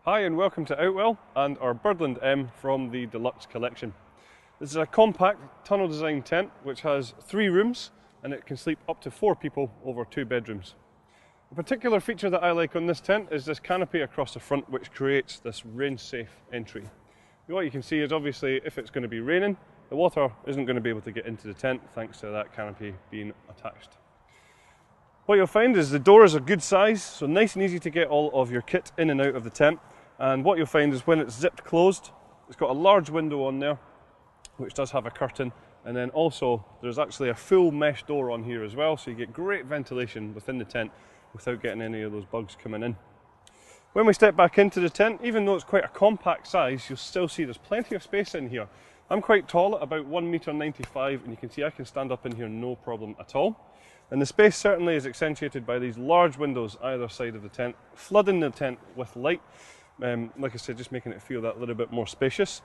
Hi and welcome to Outwell and our Birdland M from the Deluxe collection. This is a compact tunnel design tent which has 3 rooms and it can sleep up to 4 people over 2 bedrooms. A particular feature that I like on this tent is this canopy across the front which creates this rain safe entry. What you can see is obviously if it's going to be raining, the water isn't going to be able to get into the tent thanks to that canopy being attached. What you'll find is the doors are good size, so nice and easy to get all of your kit in and out of the tent. And what you'll find is when it's zipped closed, it's got a large window on there, which does have a curtain, and then also there's actually a full mesh door on here as well, so you get great ventilation within the tent without getting any of those bugs coming in. When we step back into the tent, even though it's quite a compact size, you'll still see there's plenty of space in here. I'm quite tall at about 1.95 m, and you can see I can stand up in here no problem at all. And the space certainly is accentuated by these large windows either side of the tent, flooding the tent with light. Like I said, just making it feel that little bit more spacious.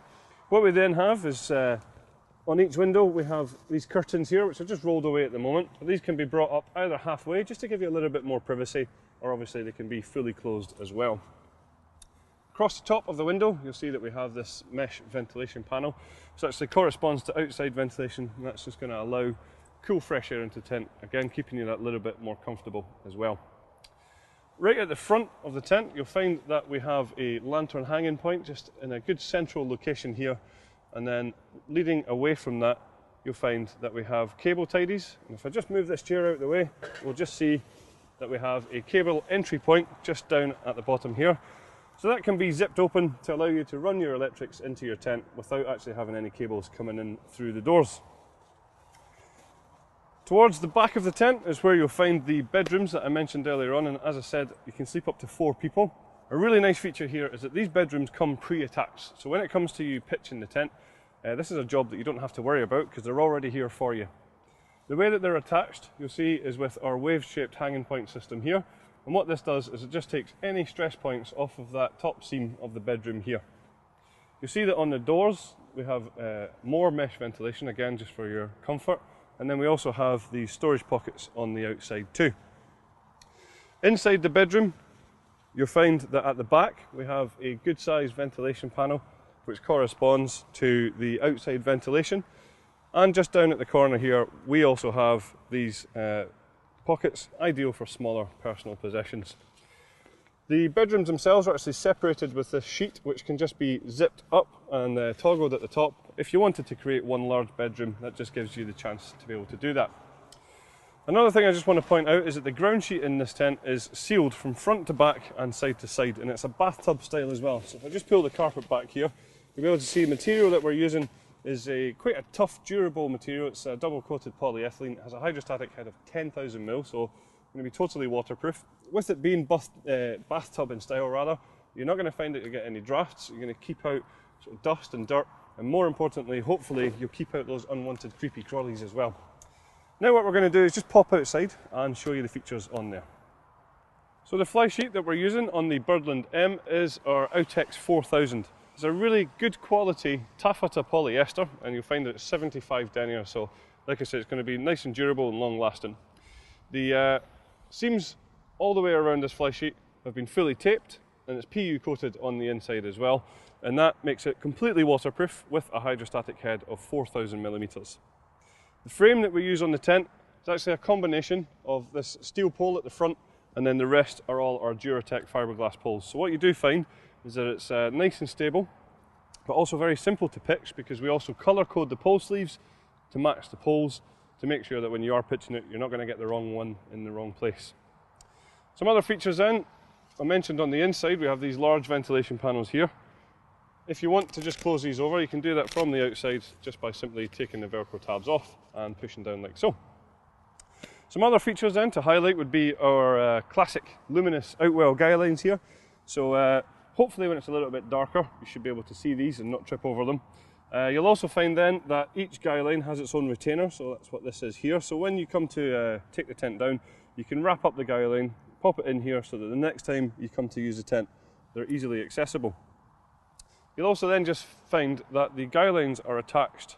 What we then have is on each window we have these curtains here which are just rolled away at the moment. But these can be brought up either halfway just to give you a little bit more privacy, or obviously they can be fully closed as well. Across the top of the window you'll see that we have this mesh ventilation panel, which actually corresponds to outside ventilation, and that's just going to allow cool fresh air into the tent, again keeping you that little bit more comfortable as well. Right at the front of the tent you'll find that we have a lantern hanging point just in a good central location here, and then leading away from that you'll find that we have cable tidies, and if I just move this chair out of the way we'll just see that we have a cable entry point just down at the bottom here, so that can be zipped open to allow you to run your electrics into your tent without actually having any cables coming in through the doors. Towards the back of the tent is where you'll find the bedrooms that I mentioned earlier on, and as I said, you can sleep up to 4 people. A really nice feature here is that these bedrooms come pre-attached, so when it comes to you pitching the tent, this is a job that you don't have to worry about because they're already here for you. The way that they're attached, you'll see, is with our wave-shaped hanging point system here, and what this does is it just takes any stress points off of that top seam of the bedroom here. You'll see that on the doors we have more mesh ventilation, again just for your comfort. And then we also have these storage pockets on the outside too. Inside the bedroom, you'll find that at the back we have a good sized ventilation panel which corresponds to the outside ventilation. And just down at the corner here, we also have these pockets, ideal for smaller personal possessions. The bedrooms themselves are actually separated with this sheet which can just be zipped up and toggled at the top. If you wanted to create one large bedroom, that just gives you the chance to be able to do that. Another thing I just want to point out is that the ground sheet in this tent is sealed from front to back and side to side, and it's a bathtub style as well. So if I just pull the carpet back here, you'll be able to see the material that we're using is quite a tough, durable material. It's a double coated polyethylene. It has a hydrostatic head of 10,000 mil, so going to be totally waterproof. With it being bathtub in style rather, you're not going to find that you get any drafts. You're going to keep out sort of dust and dirt, and more importantly, hopefully, you'll keep out those unwanted creepy crawlies as well. Now what we're going to do is just pop outside and show you the features on there. So the fly sheet that we're using on the Birdland M is our Outex 4000. It's a really good quality taffeta polyester, and you'll find that it's 75 denier, so like I said, it's going to be nice and durable and long lasting. The seams all the way around this fly sheet have been fully taped, and it's PU coated on the inside as well, and that makes it completely waterproof with a hydrostatic head of 4,000 millimeters. The frame that we use on the tent is actually a combination of this steel pole at the front, and then the rest are all our Duratec fiberglass poles. So what you do find is that it's nice and stable, but also very simple to pitch because we also colour code the pole sleeves to match the poles, to make sure that when you are pitching it, you're not going to get the wrong one in the wrong place. Some other features then, I mentioned on the inside we have these large ventilation panels here. If you want to just close these over, you can do that from the outside just by simply taking the Velcro tabs off and pushing down like so. Some other features then to highlight would be our classic luminous Outwell guy lines here. So hopefully when it's a little bit darker, you should be able to see these and not trip over them. You'll also find then that each guy line has its own retainer, so that's what this is here. So when you come to take the tent down, you can wrap up the guy line, pop it in here so that the next time you come to use the tent, they're easily accessible. You'll also then just find that the guy lines are attached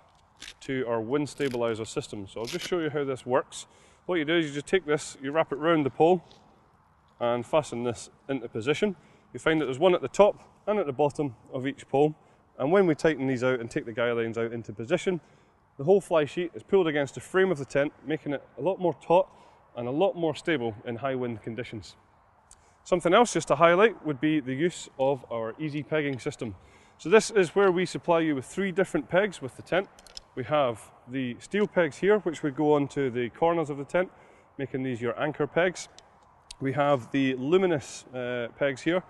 to our wind stabilizer system. So I'll just show you how this works. What you do is you just take this, you wrap it round the pole and fasten this into position. you find that there's one at the top and at the bottom of each pole, and when we tighten these out and take the guy lines out into position, the whole fly sheet is pulled against the frame of the tent, making it a lot more taut and a lot more stable in high wind conditions. Something else just to highlight would be the use of our easy pegging system. So this is where we supply you with 3 different pegs with the tent. We have the steel pegs here, which would go onto the corners of the tent, making these your anchor pegs. We have the luminous pegs here,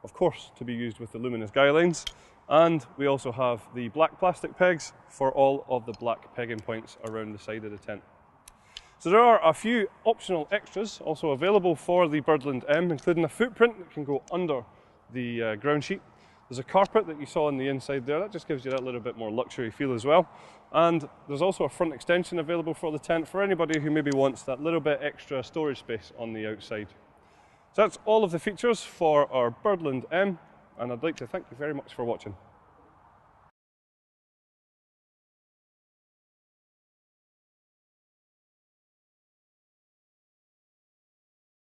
of course to be used with the luminous guy lines, and we also have the black plastic pegs for all of the black pegging points around the side of the tent. So there are a few optional extras also available for the Birdland M, including a footprint that can go under the ground sheet. There's a carpet that you saw on the inside there, that just gives you that little bit more luxury feel as well. And there's also a front extension available for the tent for anybody who maybe wants that little bit extra storage space on the outside. So that's all of the features for our Birdland M, and I'd like to thank you very much for watching.